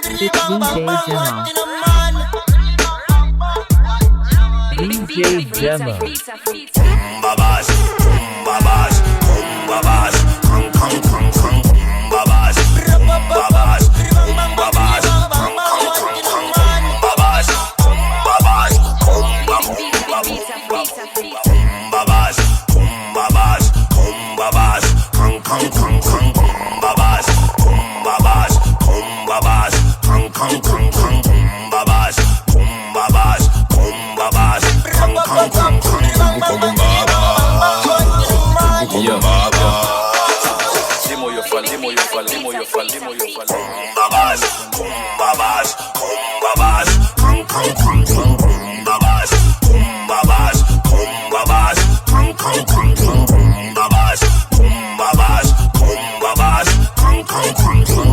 DJ Gemma. DJ Gemma. Babas, babas, babas, kang kang kang kang, babas, babas, babas, kang kang kang kang, babas, babas, babas, babas, babas, kang kang kang kang, babas, babas, babas, kang kang kang kang, babas, babas, babas, kang kang kang kang, limo yo fal, babas, babas, babas, kang kang kang kang, babas, babas, babas, kang kang kang kang, babas, babas, babas, kang kang kang kang,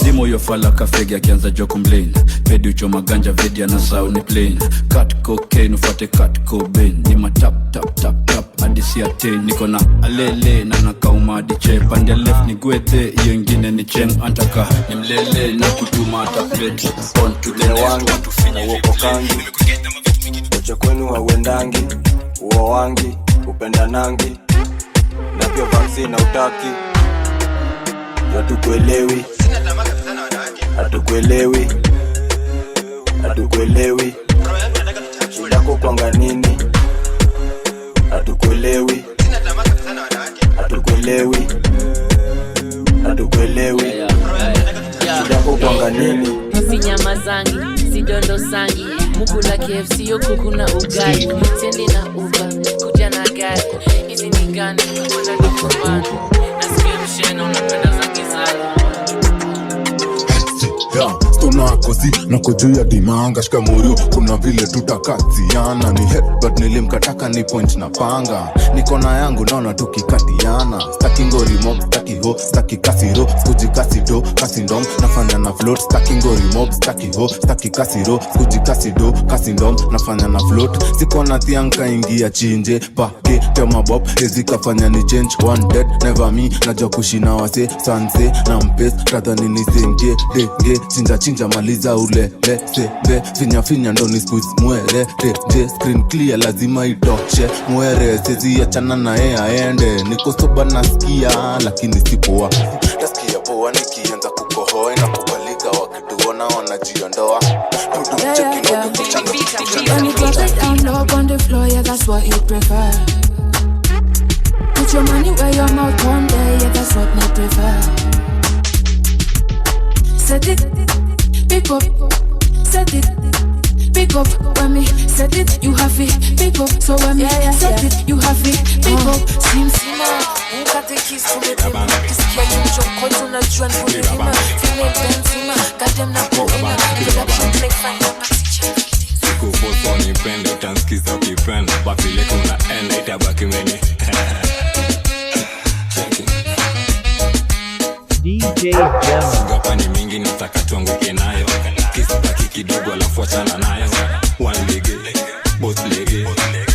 limo yo fala kafegi akianza jo complain pedi uchoma ganja vedi ana sound plain cut cocaine ufate cut cobain ni matap tap tap tap hadi si attain niko na alele na nakauma hadi che pande left ni gwete hiyo ingine ni cheng antaka ni mlele na kutuma ata plate on to the left want to finish wako kangi uche kwenu hauendangi uo wangi upenda nangi na pia vaccine hautaki hatukuelewi hatukuelewi shidako kwanga nini hatukuelewi shidako kwanga nini si nyama zangi si dondo sangi mukula KFC yo kukuna ugali tendi na uba kuja na gari hizi ni gani kuna dukumani nasikia msheno unapenda zangi zala stona kozi na kujuu ya dimanga shikamorio kuna vile tutakaziana ni headbutt nilimkataka ni point na panga nikona yangu naona tukikatiana staki ngori mob staki ho staki kasiro skuji kasido kasindom nafanya na float staki ngori mob staki ho staki kasiro skuji kasido kasindom nafanya na float sikona thianka ingia chinje pake tema bob hezi kafanya ni change one dead never me najua kushina wase sanse na mpes kadhani nisenge denge chinja maliza ule sebe finya ndo ni squeeze mwere je screen clear lazima itoshe mwere sezi achana na aende niko soba nasikia lakini sipoa nasikia poa nikianza kukohoa na kubalika wakituona wanajiondoa When you drop it down low on the floor, yeah, that's what you prefer. Put your money where your mouth on there, yeah, that's what me prefer. Set it, pick up, set it, pick up. When me set it, you have it, pick up. So when me set it, you have it, pick up. Sim sima, ukate kiss to me tema, kiss kia yuncho koto na juan kuni lima, female benzima, goddamn na poema, production click find your passage. Siku foto ni pendo, tanskiza ukipenda, bafile kuna enda itabaki meni. DJ Gemma. Ngapa ni mingi nataka tuanguke nayo, kisibaki kidogo alafu achana nayo. One lege, both lege,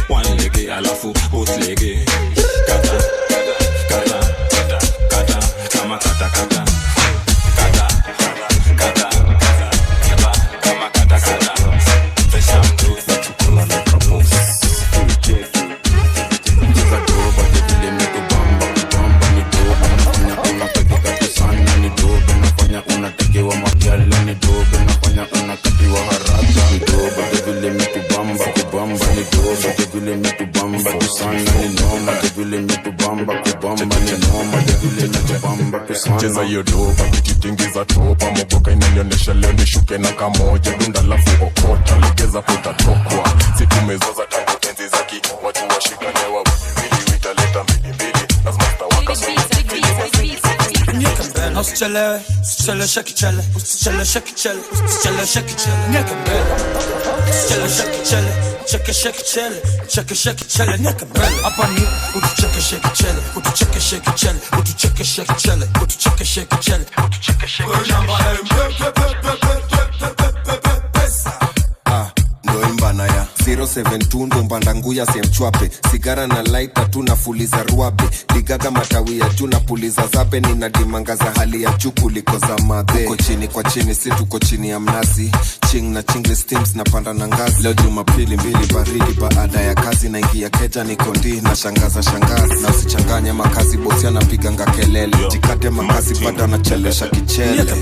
one lege alafu both lege. Kata, kata, kata, kama kata kata. Kata, kata, kata, kama kata kata. Fesha mduza chukula na kamusi. Cheki, cheza doba vile metubamba, kubamba ni doba. Nafanya unapeke kati sana ni doba. Nafanya unatekewa makiala ni doba. Nafanya unakatiwa haraka ni doba. Vile metubamba, kubamba ni doba. Vile metubamba kusana ni noma. Vile metubamba, kubamba ni noma. Vile metubamba kusana. cheza hiyo doba kitingiza topa mogoka inanionyesha leo nishuke na kamoja dunda lafu okota legeza putatokwa situmezoza tangu tenzi za ki watu washikane wa wili witaleta mbili lazima tutawaka usichelewe sheki chele nyeke mbele usichelewe sheki chele utucheke shake chele, cheke shake chele nyaka mbele. Hapa ni utucheke shake chele, utucheke shake chele, utucheke shake chele, utucheke shake chele, utucheke shake ndo imbana ya 072 ndo mbanda nguya semchwape. Sigara na lighter tu nafuliza ruabe. Ligaga matawi ya juu napuliza zabe. Nina dimanga za hali ya juu kuliko za madhe. Tuko chini kwa chini si tuko chini ya mnazi. Ching na chingle steams na panda na ngazi. Leo Jumapili mbili baridi baada ya kazi. Na ingia keja niko ndi na shangaza shangazi. Na usichanganye makazi bosi anapiganga kelele. Jikate makazi bado na chelesha kichele.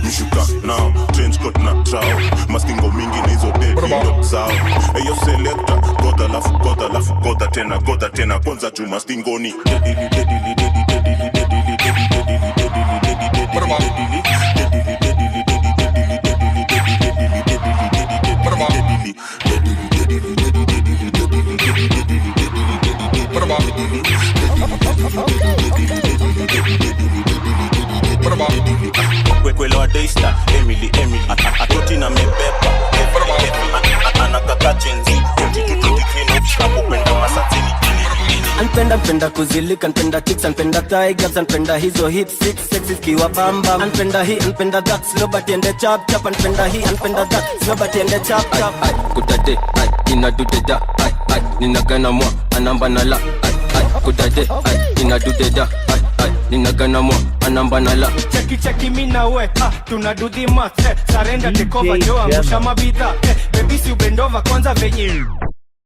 Mshuka now, change cut na trao. Maskingo mingi nizo deadly dog zao. Eyo selector, goda tena kwanza juma stingoni. Kwelewa Daystar, Emily atoti na mepepa anakaka chenzi kupenda masatini. Anpenda kuzilika, anpenda kicks, anpenda thigh gaps, anpenda hizo hips, six sexy kiwa bamba. Anpenda hii, anpenda that, slow but ende chap chap. Anpenda hii, anpenda that, slow but ende chap chap. Kudade, ina dudeda, nina gana mwa, anamba na la. Kudade, ina dudeda, nina gana mwa, anamba na la. Cheki mina we, tunadu the math. Sarenda take over, jo angusha mabidha. Baby si ubendova kwanza venye